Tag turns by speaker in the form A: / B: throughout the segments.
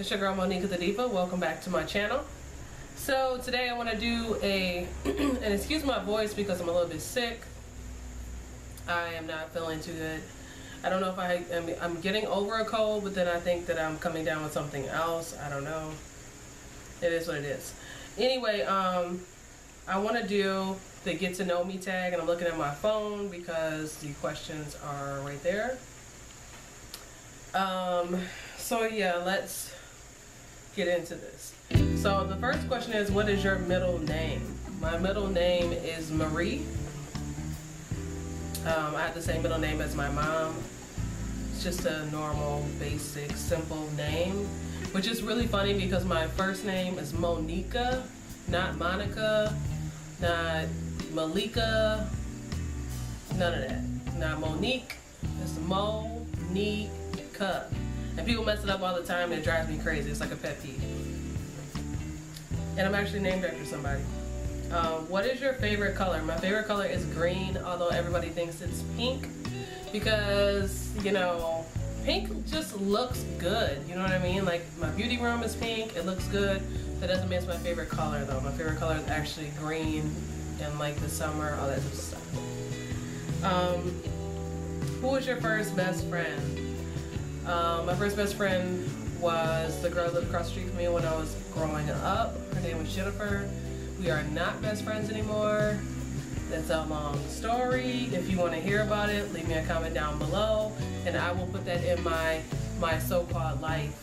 A: It's your girl Monikathediva. Welcome back to my channel. So today I want to do and excuse my voice because I'm a little bit sick. I am not feeling too good. I don't know if I'm getting over a cold, but then I think that I'm coming down with something else. I don't know. It is what it is. Anyway, I want to do the get to know me tag, and I'm looking at my phone because the questions are right there. So yeah, let's get into this. So the first question is, what is your middle name? My middle name is Marie. I have the same middle name as my mom. It's just a normal, basic, simple name, which is really funny because my first name is Monica, not Monica, not Malika, none of that. Not Monique, it's Monica. And people mess it up all the time and it drives me crazy. It's like a pet peeve. And I'm actually named after somebody. What is your favorite color? My favorite color is green, although everybody thinks it's pink because, you know, pink just looks good. You know what I mean? Like, my beauty room is pink. It looks good. That doesn't mean it's my favorite color, though. My favorite color is actually green and, like, the summer, all that type of stuff. Who was your first best friend? My first best friend was the girl that lived across the street from me when I was growing up. Her name was Jennifer. We are not best friends anymore. That's a long story. If you want to hear about it, leave me a comment down below, and I will put that in my so-called life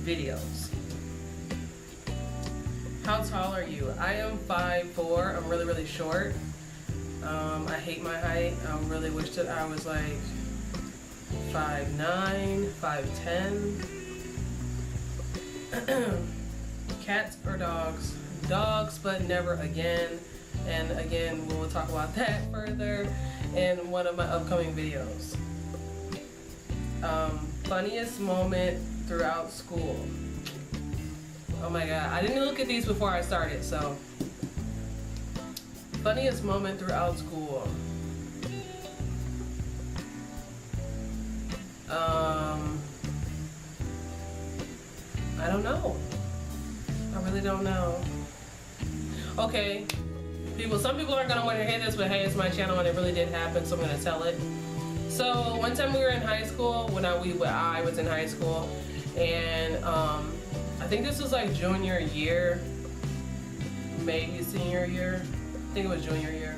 A: videos. How tall are you? I am 5'4". I'm really, really short. I hate my height. I really wish that I was like 5'9", 5'10". Cats or dogs? Dogs, but never again. And again, we will talk about that further in one of my upcoming videos. Funniest moment throughout school. Oh my god, I didn't look at these before I started, so. Funniest moment throughout school. I don't know. I really don't know. Okay, some people aren't gonna want to hear this, but hey, it's my channel and it really did happen, so I'm gonna tell it. So one time we were in high school, I was in high school, and I think this was like junior year, maybe senior year. I think it was junior year.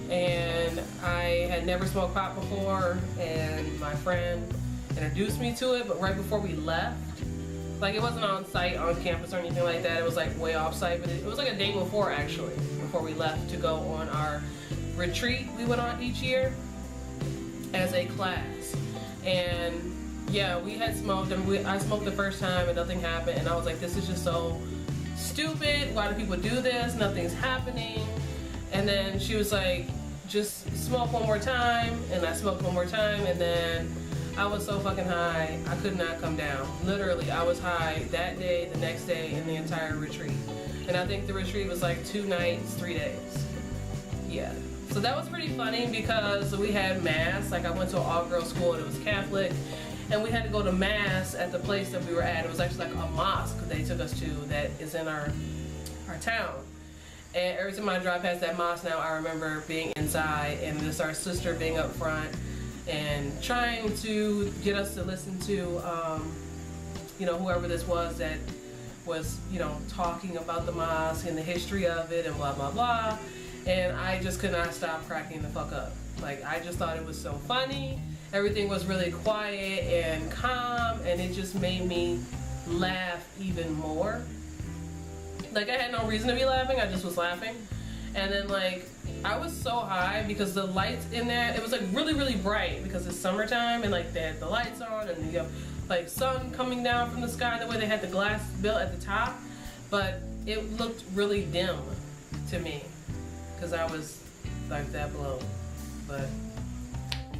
A: And I had never smoked pot before, and my friend introduced me to it, but right before we left, like, it wasn't on site, on campus or anything like that. It was like way off site, but it was like a day before, actually, before we left to go on our retreat we went on each year as a class. And yeah, we had smoked, and I smoked the first time and nothing happened, and I was like, this is just so stupid. Why do people do this? Nothing's happening. And then she was like, just smoke one more time, and I smoked one more time, and then I was so fucking high, I could not come down. Literally, I was high that day, the next day, and the entire retreat. And I think the retreat was like 2 nights, 3 days. Yeah. So that was pretty funny because we had mass. Like, I went to an all-girls school and it was Catholic. And we had to go to mass at the place that we were at. It was actually like a mosque they took us to that is in our town. And every time I drive past that mosque now, I remember being inside and just our sister being up front and trying to get us to listen to, you know, whoever this was that was, you know, talking about the mosque and the history of it and blah, blah, blah. And I just could not stop cracking the fuck up. Like, I just thought it was so funny. Everything was really quiet and calm, and it just made me laugh even more. Like, I had no reason to be laughing, I just was laughing. And then, like, I was so high because the lights in there, it was like really, really bright because it's summertime, and like they had the lights on, and you have like sun coming down from the sky, the way they had the glass built at the top, but it looked really dim to me because I was like that blown. But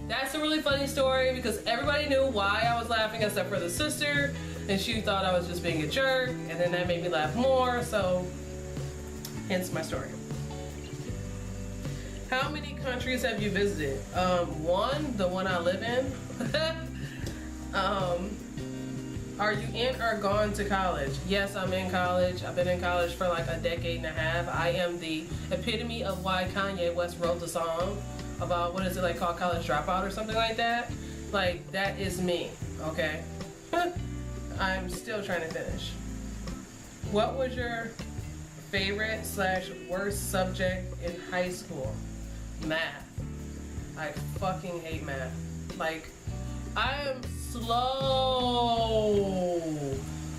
A: that's a really funny story because everybody knew why I was laughing except for the sister, and she thought I was just being a jerk, and then that made me laugh more, so hence my story. How many countries have you visited? One, the one I live in. Are you in or gone to college? Yes, I'm in college. I've been in college for like a decade and a half. I am the epitome of why Kanye West wrote the song about, what is it, like called College Dropout or something like that. Like, that is me, okay? I'm still trying to finish. What was your favorite / worst subject in high school? Math. I fucking hate math. Like, I am slow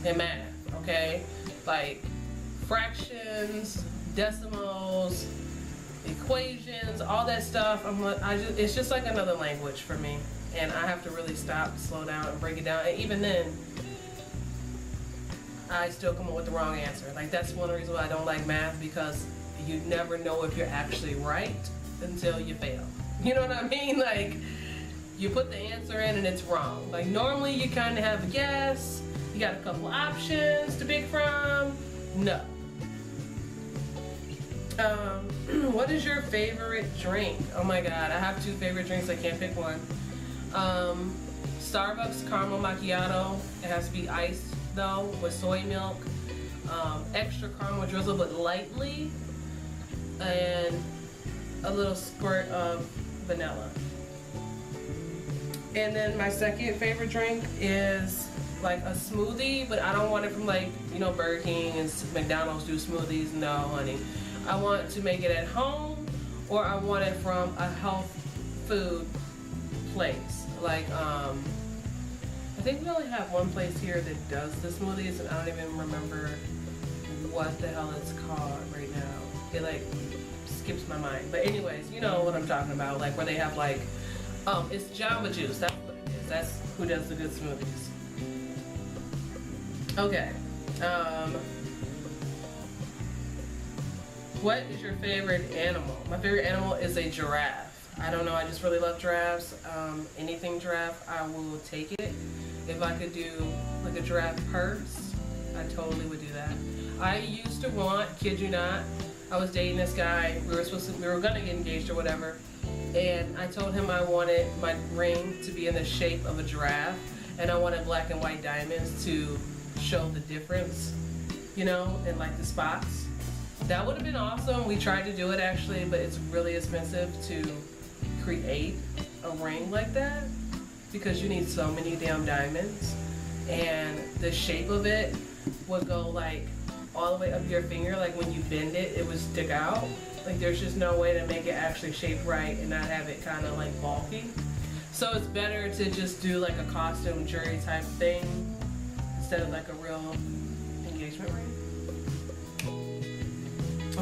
A: in math, okay? Like, fractions, decimals, equations, all that stuff. It's just like another language for me. And I have to really stop, slow down, and break it down. And even then, I still come up with the wrong answer. Like, that's one reason why I don't like math, because you never know if you're actually right until you fail. You know what I mean? Like, you put the answer in and it's wrong. Like, normally you kind of have a guess, you got a couple options to pick from. No. What is your favorite drink? Oh my god, I have 2 favorite drinks, I can't pick one. Starbucks caramel macchiato. It has to be iced though, with soy milk. Extra caramel drizzle, but lightly. And a little squirt of vanilla. And then my second favorite drink is like a smoothie, but I don't want it from, like, you know, Burger King and McDonald's do smoothies. No, honey. I want to make it at home, or I want it from a health food place. Like, I think we only have one place here that does the smoothies, and I don't even remember what the hell it's called right now. It like skips my mind. But anyways, you know what I'm talking about, like where they have like, it's Jamba Juice. That's what it is. That's who does the good smoothies. Okay. What is your favorite animal? My favorite animal is a giraffe. I don't know, I just really love giraffes. Anything giraffe, I will take it. If I could do like a giraffe purse, I totally would do that. I used to want, kid you not, I was dating this guy. We were gonna get engaged or whatever, and I told him I wanted my ring to be in the shape of a giraffe, and I wanted black and white diamonds to show the difference, you know, and like the spots. That would have been awesome. We tried to do it actually, but it's really expensive to create a ring like that because you need so many damn diamonds, and the shape of it would go like all the way up your finger. Like when you bend it, it would stick out. Like there's just no way to make it actually shaped right and not have it kind of like bulky. So it's better to just do like a costume jewelry type thing instead of like a real engagement ring.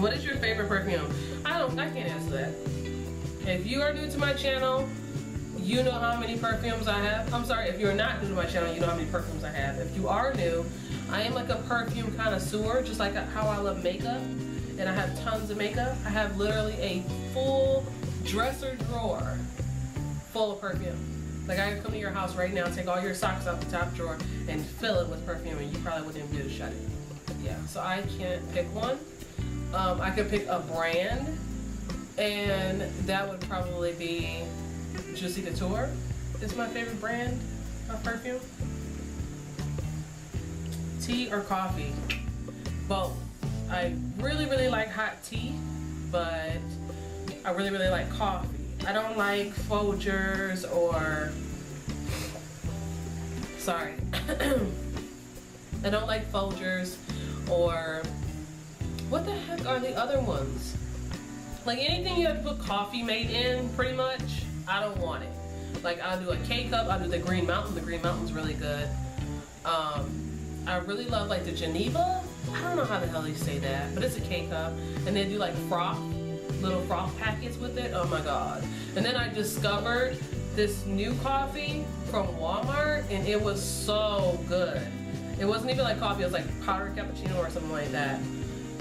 A: What is your favorite perfume? I can't answer that. If you are new to my channel, you know how many perfumes I have. I'm sorry, if you're not new to my channel, you know how many perfumes I have. If you are new, I am like a perfume connoisseur, just like how I love makeup, and I have tons of makeup. I have literally a full dresser drawer full of perfume. Like I could come to your house right now, take all your socks out the top drawer, and fill it with perfume, and you probably wouldn't even be able to shut it. Yeah, so I can't pick one. I could pick a brand, and that would probably be Juicy Couture. Is my favorite brand of perfume. Tea or coffee? Both. I really, really like hot tea, but I really, really like coffee. I don't like Folgers or, sorry, I don't like Folgers or, what the heck are the other ones? Like anything you have to put Coffee Mate in, pretty much, I don't want it. Like I'll do a K-Cup, I'll do the Green Mountain. The Green Mountain's really good. I really love like the Geneva. I don't know how the hell they say that, but it's a K-Cup. And they do like froth, little froth packets with it. Oh my God. And then I discovered this new coffee from Walmart, and it was so good. It wasn't even like coffee, it was like powdered cappuccino or something like that.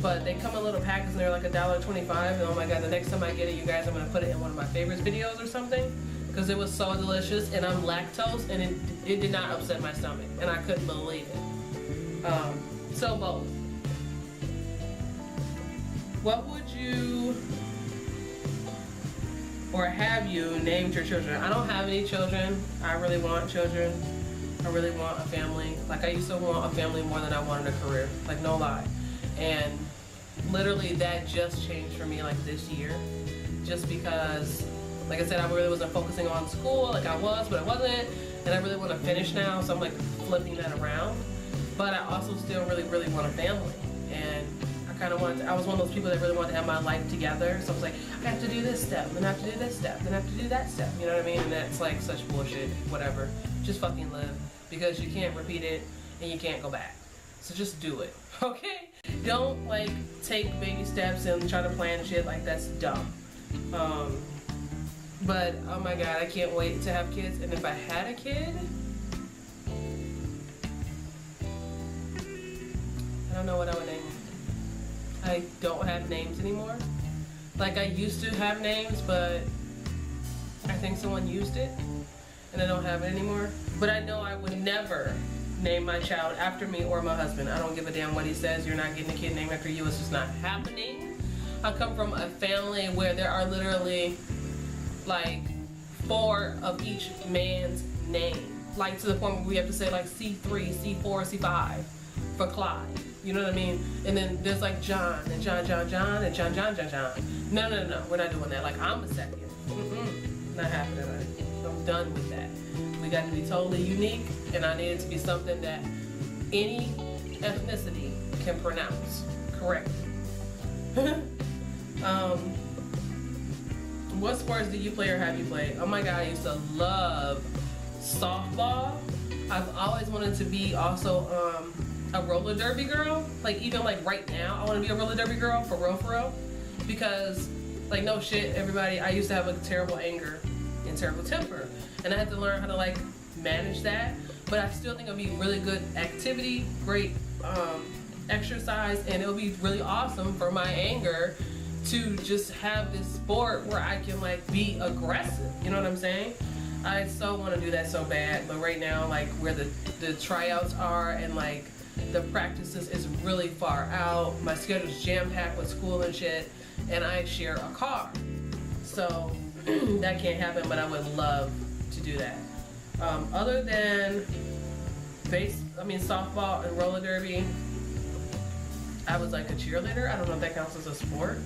A: But they come in little packets and they're like $1.25, and oh my God, the next time I get it, you guys, I'm gonna put it in one of my favorites videos or something, because it was so delicious, and I'm lactose, and it did not upset my stomach, and I couldn't believe it. So both. What would you, or have you named your children? I don't have any children. I really want children. I really want a family. Like, I used to want a family more than I wanted a career. Like, no lie. And literally that just changed for me like this year. Just because, like I said, I really wasn't focusing on school. Like I was, but I wasn't. And I really want to finish now, so I'm like flipping that around. But I also still really want a family. And I kind of wanted to, I was one of those people that really wanted to have my life together. So I was like, I have to do this step, then I have to do this step, then I have to do that step. You know what I mean? And that's like such bullshit. Whatever. Just fucking live. Because you can't repeat it and you can't go back. So just do it. Okay? Don't like take baby steps and try to plan shit. Like, that's dumb. But oh my god, I can't wait to have kids. And if I had a kid, I don't know what I would name him. I don't have names anymore. Like, I used to have names, but I think someone used it and I don't have it anymore. But I know I would never name my child after me or my husband. I don't give a damn what he says. You're not getting a kid named after you. It's just not happening. I come from a family where there are literally like 4 of each man's name. Like, to the point where we have to say like C3, C4, C5 for Clyde. You know what I mean? And then there's like John, and John, and John. No. We're not doing that. Like, I'm a second. Not happening, honey. I'm done with that. We got to be totally unique, and I need it to be something that any ethnicity can pronounce correctly. What sports do you play or have you played? Oh my god, I used to love softball. I've always wanted to be also a roller derby girl. Like, even like right now, I want to be a roller derby girl, for real. Because, like, no shit, everybody, I used to have a terrible anger and terrible temper. And I had to learn how to like manage that. But I still think it would be really good activity, great exercise, and it would be really awesome for my anger to just have this sport where I can like be aggressive. You know what I'm saying? I so want to do that so bad, but right now, like, where the tryouts are and like the practices is really far out. My schedule's jam-packed with school and shit, and I share a car. So that can't happen, but I would love to do that. Other than softball and roller derby, I was like a cheerleader. I don't know if that counts as a sport.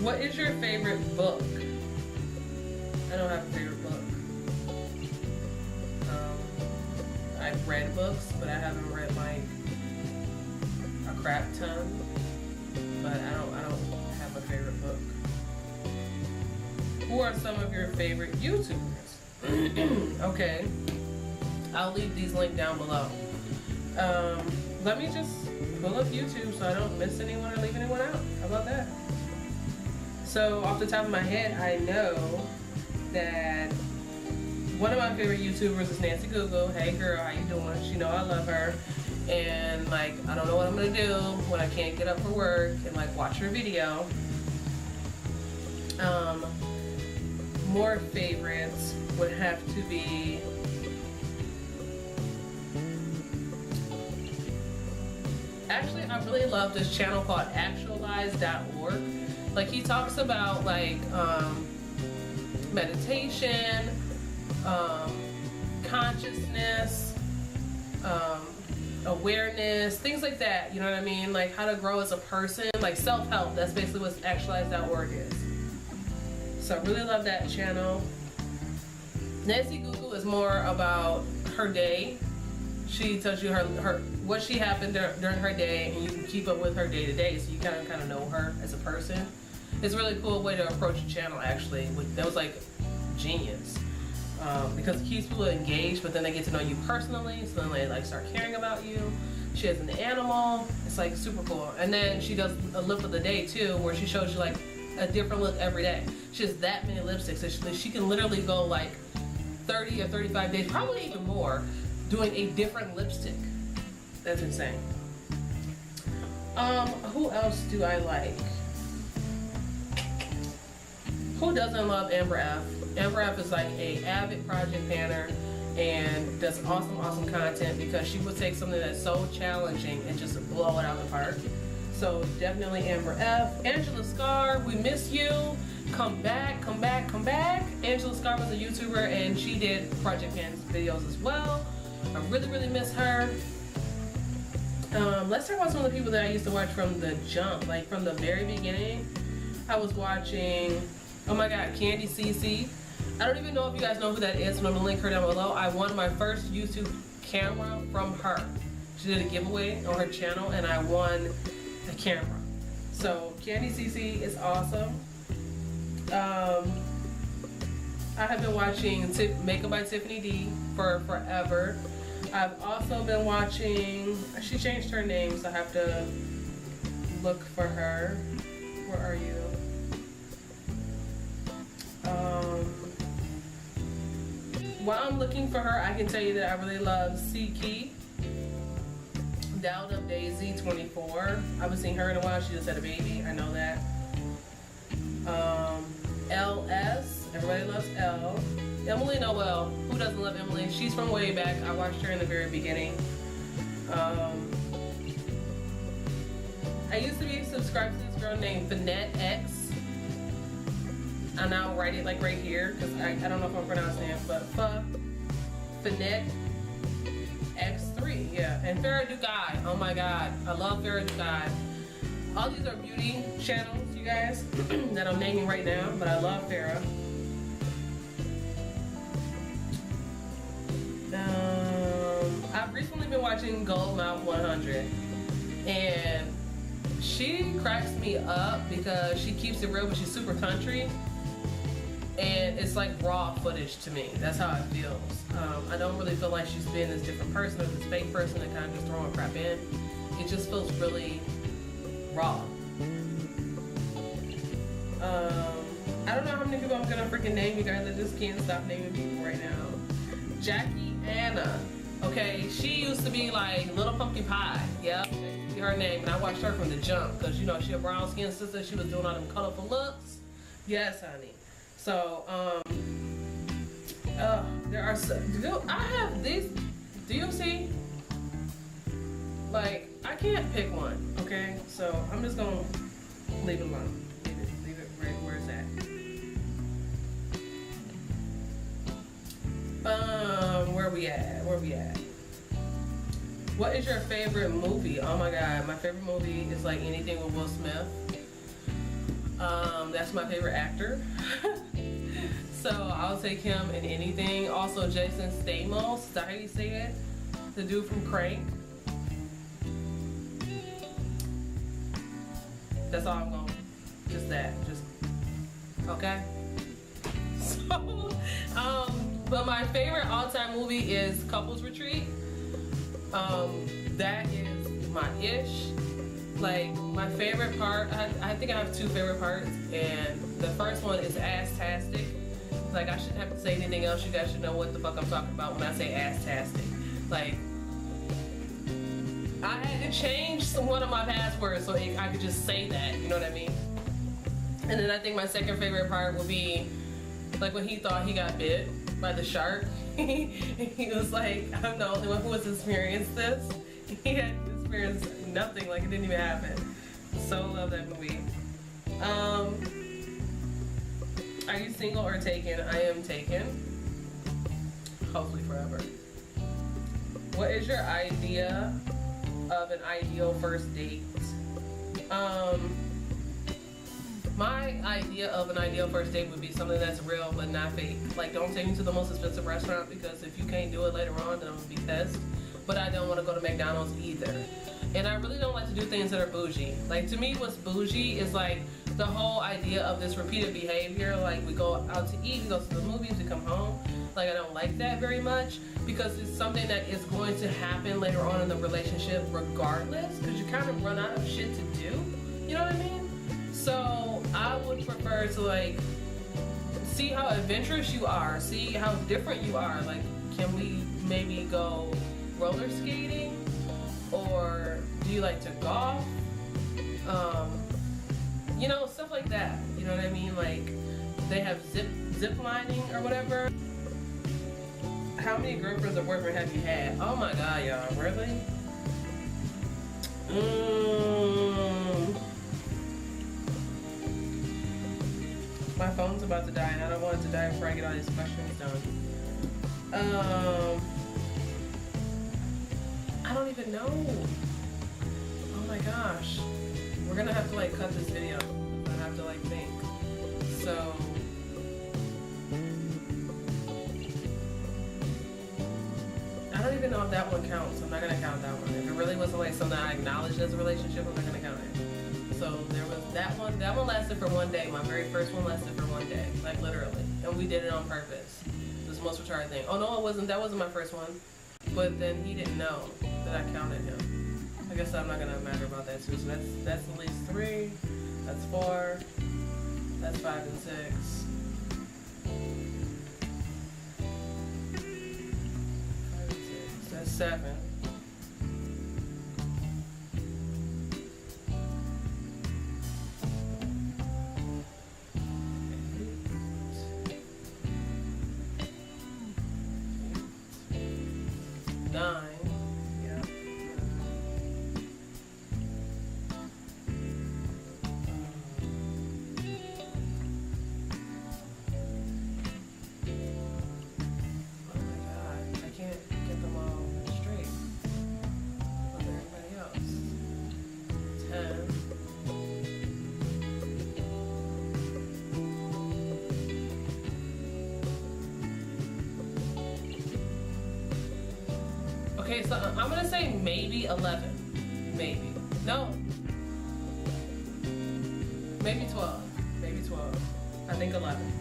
A: What is your favorite book? I don't have a favorite book. I've read books, but I haven't read like a crap ton. But I don't have a favorite book. Who are some of your favorite YouTubers? Okay, I'll leave these linked down below. Let me just pull up YouTube so I don't miss anyone or leave anyone out. How about that? So off the top of my head, I know that one of my favorite YouTubers is Nancy Google. Hey girl, how you doing? She know I love her. And like, I don't know what I'm gonna do when I can't get up for work and like watch her video. More favorites would have to be actually, I really love this channel called actualize.org. Like, he talks about like meditation, consciousness, awareness, things like that. You know what I mean? Like, how to grow as a person, like self-help. That's basically what actualize.org is. So I really love that channel. Nancy Google is more about her day. She tells you her what she happened during her day, and you can keep up with her day to day, so you kind of know her as a person. It's a really cool way to approach a channel, actually. That was like genius, because it keeps people engaged, but then they get to know you personally, so then they like start caring about you. She has an animal. It's like super cool. And then she does a lip of the day too, where she shows you like a different look every day. She has that many lipsticks, so she can literally go like 30 or 35 days, probably even more, doing a different lipstick. That's insane. Who else do I like? Who doesn't love Amber F? Amber F is like a avid project planner and does awesome content, because she will take something that's so challenging and just blow it out the park. So definitely Amber F. Angela Scar, we miss you. Come back, come back, come back. Angela Scar was a YouTuber and she did Project Pans videos as well. I really, really miss her. Let's talk about some of the people that I used to watch from the jump, like from the very beginning. I was watching, oh my god, Candy CC. I don't even know if you guys know who that is, but I'm gonna link her down below. I won my first YouTube camera from her. She did a giveaway on her channel and I won a camera. So Candy CC is awesome. I have been watching Makeup by Tiffany D for forever. I've also been watching, she changed her name, so I have to look for her. Where are you? While I'm looking for her, I can tell you that I really love C-Key. Down Up Daisy 24. I haven't seen her in a while. She just had a baby. I know that. LS. Everybody loves L. Emily Noel. Who doesn't love Emily? She's from way back. I watched her in the very beginning. I used to be subscribed to this girl named Finette X. And I'll write it like right here because I don't know if I'm pronouncing it, but Finette X3, yeah. And Farrah Dugai, oh my god, I love Farrah Dugai. All these are beauty channels, you guys, that I'm naming right now, but I love Farrah. I've recently been watching Gold Mouth 100, and she cracks me up because she keeps it real, but she's super country. And it's like raw footage to me. That's how it feels. I don't really feel like she's being this different person or this fake person and kind of just throwing crap in. It just feels really raw. I don't know how many people I'm gonna freaking name, you guys. I just can't stop naming people right now. Jackie Anna. Okay, she used to be like Little Pumpkin Pie. Yep, that used to be her name. And I watched her from the jump because, you know, she a brown skinned sister. She was doing all them colorful looks. Yes, honey. So, there are some, I have these, do you see? Like, I can't pick one, okay? So, I'm just gonna leave it alone. Leave it right where it's at. Where we at? What is your favorite movie? Oh my god, my favorite movie is like anything with Will Smith. That's my favorite actor. So I'll take him in anything. Also Jason Stamos, is that how you say it? The dude from Crank. That's all I'm going. Just that. Just okay. So but my favorite all-time movie is Couples Retreat. That is my ish. Like, my favorite part, I think I have two favorite parts, and the first one is ass-tastic. Like, I shouldn't have to say anything else. You guys should know what the fuck I'm talking about when I say ass-tastic. Like, I had to change one of my passwords so I could just say that, you know what I mean? And then I think my second favorite part would be, like, when he thought he got bit by the shark. He was like, I'm the only one who has experienced this. He had experienced nothing, like it didn't even happen. So love that movie. Are you single or taken? I am taken. Hopefully forever. What is your idea of an ideal first date? My idea of an ideal first date would be something that's real but not fake. Like, don't take me to the most expensive restaurant because if you can't do it later on, then I'm gonna be pissed. But I don't want to go to McDonald's either. And I really don't like to do things that are bougie. Like, to me, what's bougie is like the whole idea of this repeated behavior. Like, we go out to eat, we go to the movies, we come home. Like, I don't like that very much because it's something that is going to happen later on in the relationship regardless, because you kind of run out of shit to do. You know what I mean? So I would prefer to, like, see how adventurous you are, see how different you are. Like, can we maybe go roller skating? Or do you like to golf? You know, stuff like that. You know what I mean? Like, they have zip lining or whatever. How many girlfriends or boyfriends have you had? Oh my god, y'all, really? My phone's about to die, and I don't want it to die before I get all these questions done. I don't even know. Oh my gosh. We're gonna have to like cut this video. I have to like think. So. I don't even know if that one counts. I'm not gonna count that one. If it really wasn't like something I acknowledged as a relationship, I'm not gonna count it. So there was that one. That one lasted for one day. My very first one lasted for one day, like literally, and we did it on purpose. This most retarded thing. Oh no, it wasn't. That wasn't my first one. But then he didn't know that I counted him. I guess I'm not gonna matter about that too. So that's at least 3. That's 4. That's 5 and 6. 5 and 6. That's 7. 9. Yeah. 10. Okay, so I'm gonna say maybe 11. Maybe. No. Maybe 12. Maybe 12. I think 11.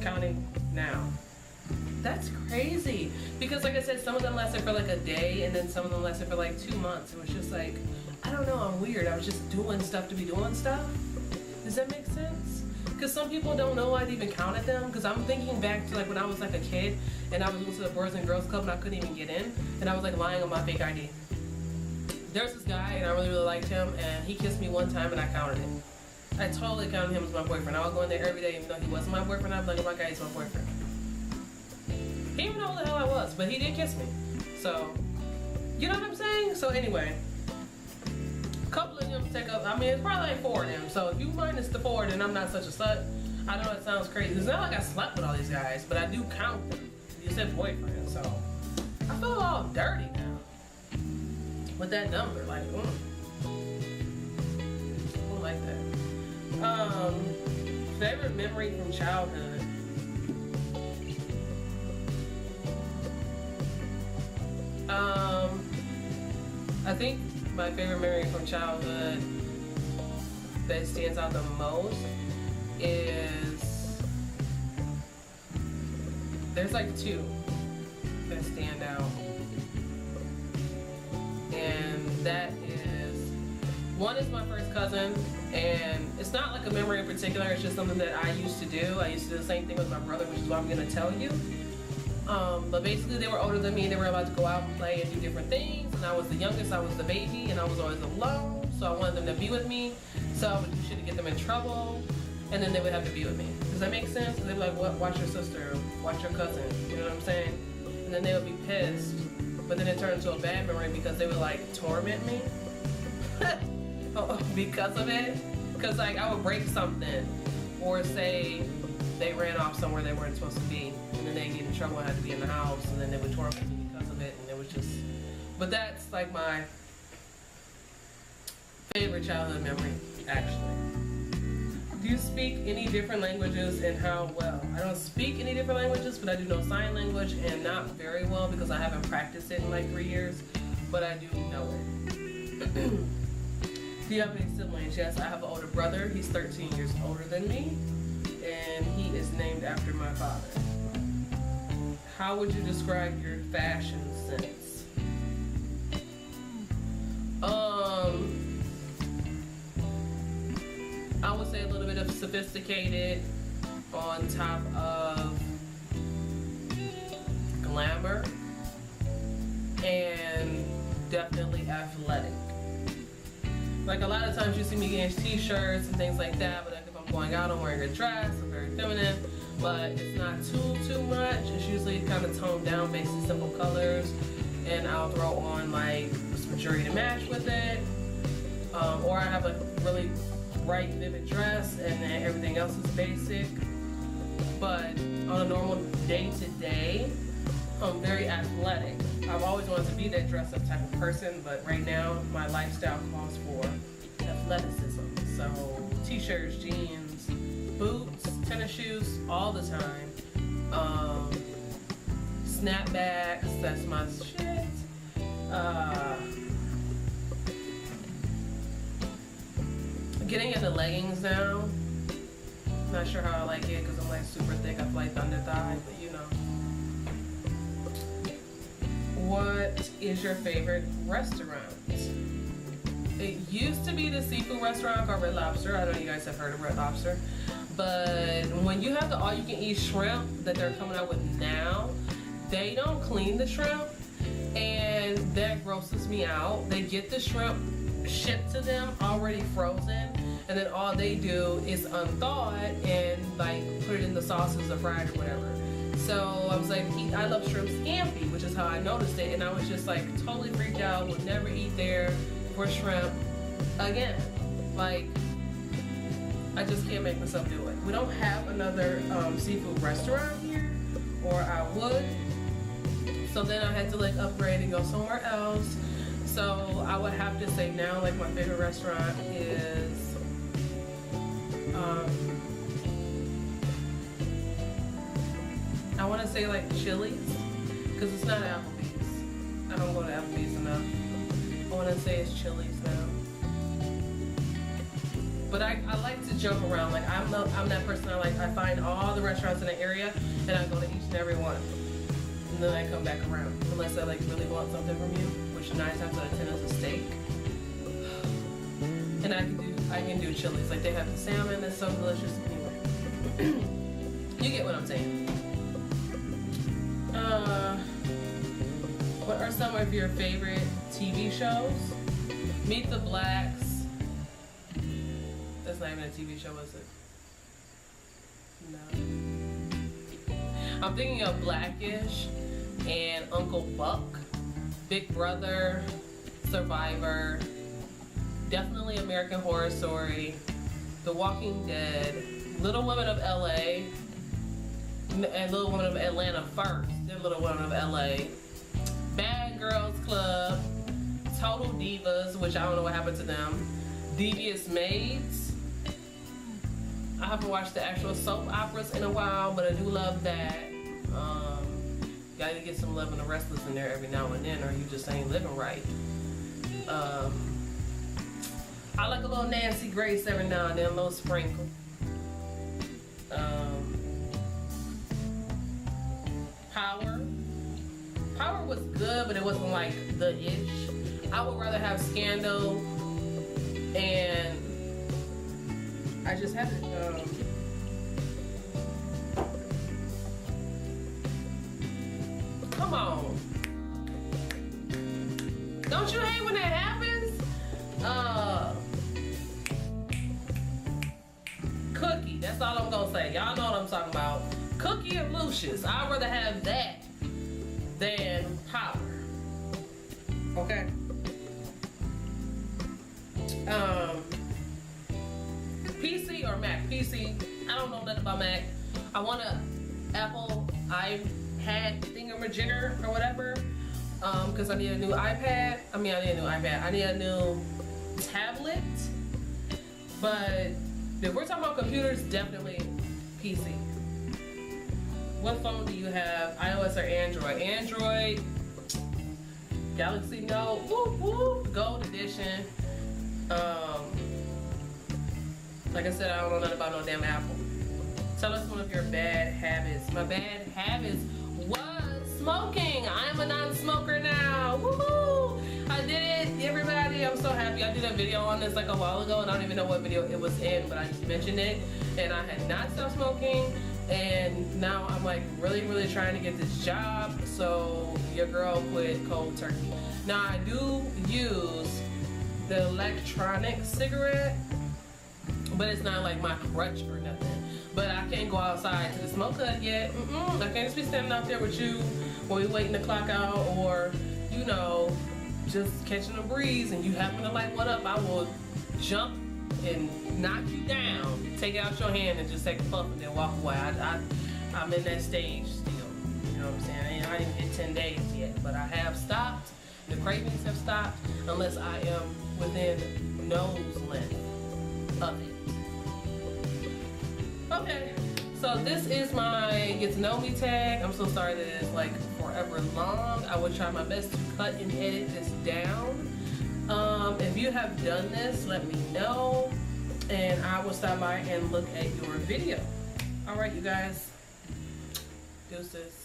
A: Counting now. That's crazy. Because like I said, some of them lasted for like a day and then some of them lasted for like 2 months. It was just like, I don't know, I'm weird. I was just doing stuff to be doing stuff. Does that make sense? Because some people don't know I'd even counted them. Because I'm thinking back to like when I was like a kid and I was going to the Boys and Girls Club and I couldn't even get in. And I was like lying on my fake ID. There's this guy and I really, really liked him and he kissed me one time and I counted it. I totally counted him as my boyfriend. I was going there every day even though he wasn't my boyfriend. I was like, oh my God, he's my boyfriend. He didn't even know who the hell I was, but he did kiss me. So, you know what I'm saying? So anyway, a couple of them take up, I mean, it's probably like 4 of them. So if you minus the 4, then I'm not such a slut. I know it sounds crazy. It's not like I slept with all these guys, but I do count them. You said boyfriend, so I feel all dirty now with that number. Like, I don't like that. Favorite memory from childhood. I think my favorite memory from childhood that stands out the most is, there's like 2 that stand out. And that is, one is my first cousin, and it's not like a memory in particular, it's just something that I used to do. I used to do the same thing with my brother, which is what I'm gonna tell you. But basically they were older than me, they were allowed to go out and play and do different things, and I was the youngest, I was the baby, and I was always alone, so I wanted them to be with me, so I would do shit to get them in trouble, and then they would have to be with me. Does that make sense? They'd be like, what? Watch your sister, watch your cousin, you know what I'm saying? And then they would be pissed, but then it turned into a bad memory because they would like torment me because of it, because like I would break something, or say they ran off somewhere they weren't supposed to be, and then they get in trouble and had to be in the house, and then they would torment me because of it, and it was just, but that's like my favorite childhood memory, actually. Do you speak any different languages and how well? I don't speak any different languages, but I do know sign language, and not very well because I haven't practiced it in like 3 years, but I do know it. Do you have any siblings? Yes, I have an older brother. He's 13 years older than me, and he is named after my father. How would you describe your fashion sense? I would say a little bit of sophisticated on top of glamour, and definitely athletic. Like a lot of times you see me getting t-shirts and things like that, but like if I'm going out, I'm wearing a dress, I'm very feminine, but it's not too much. It's usually kind of toned down, basically simple colors, and I'll throw on like some jewelry to match with it, or I have like really bright, vivid dress, and then everything else is basic. But on a normal day-to-day, I'm very athletic. I've always wanted to be that dress-up type of person, but right now my lifestyle calls for athleticism. So t-shirts, jeans, boots, tennis shoes, all the time. Snapbacks, that's my shit. Getting into leggings now. Not sure how I like it because I'm like super thick. I feel like thunder thigh, but you know. What is your favorite restaurant? It used to be the seafood restaurant called Red Lobster. I know you guys have heard of Red Lobster. But when you have the all-you-can-eat shrimp that they're coming out with now, they don't clean the shrimp, and that grosses me out. They get the shrimp shipped to them already frozen, and then all they do is unthaw it and like put it in the sauces or fried or whatever. So I was like, I love shrimp scampi, which is how I noticed it, and I was just like totally freaked out. Would never eat there for shrimp again. Like, I just can't make myself do it. We don't have another seafood restaurant here, or I would. So then I had to like upgrade and go somewhere else. So I would have to say now, like my favorite restaurant is I want to say like Chili's, because it's not Applebee's. I don't go to Applebee's enough. I want to say it's Chili's now. But I like to jump around. Like I'm that person. I find all the restaurants in the area and I go to each and every one, and then I come back around unless I like really want something from you, which 9 times out of 10 is a steak. And I can do Chili's. Like they have the salmon that's so delicious. Anyway, you get what I'm saying. What are some of your favorite TV shows? Meet the Blacks. That's not even a TV show, is it? No. I'm thinking of Blackish and Uncle Buck, Big Brother, Survivor, definitely American Horror Story, The Walking Dead, Little Women of LA, and Little Women of Atlanta first, then Little Women of LA, Bad Girls Club, Total Divas, which I don't know what happened to them, Devious Maids. I haven't watched the actual soap operas in a while, but I do love that. Gotta get some Love and the Restless in there every now and then, or you just ain't living right. I like a little Nancy Grace every now and then, a little sprinkle. Power was good, but it wasn't like the ish. I would rather have Scandal, and I just had to. Come on! Don't you hate when that happens? Cookie. That's all I'm gonna say. Y'all know what I'm talking about. Cookie and Lucius. I'd rather have that than Power. Okay. PC or Mac? PC. I don't know nothing about Mac. I want a Apple iPad thingamajigger or whatever. Because I need a new iPad. I need a new iPad. I need a new tablet. But if we're talking about computers, definitely PC. What phone do you have? iOS or Android? Android, Galaxy Note, whoop whoop, Gold Edition. Like I said, I don't know nothing about no damn Apple. Tell us one of your bad habits. My bad habits was smoking. I am a non-smoker now. Woohoo! I did it, everybody. I'm so happy. I did a video on this like a while ago, and I don't even know what video it was in, but I just mentioned it. And I had not stopped smoking, and now I'm like really trying to get this job. So your girl quit cold turkey. Now I do use the electronic cigarette, but it's not like my crutch or nothing. But I can't go outside to the smoke hut yet. I can't just be standing out there with you while we waiting to clock out, or you know, just catching a breeze and you happen to light one up. I will jump and knock you down, take out your hand and just take a puff and then walk away. I'm in that stage still. You know what I'm saying? I ain't hit 10 days yet, but I have stopped. The cravings have stopped unless I am within nose length of it. Okay, so this is my get to know me tag. I'm so sorry that it's like forever long. I will try my best to cut and edit this down. If you have done this, let me know, and I will stop by and look at your video. All right, you guys. Deuces.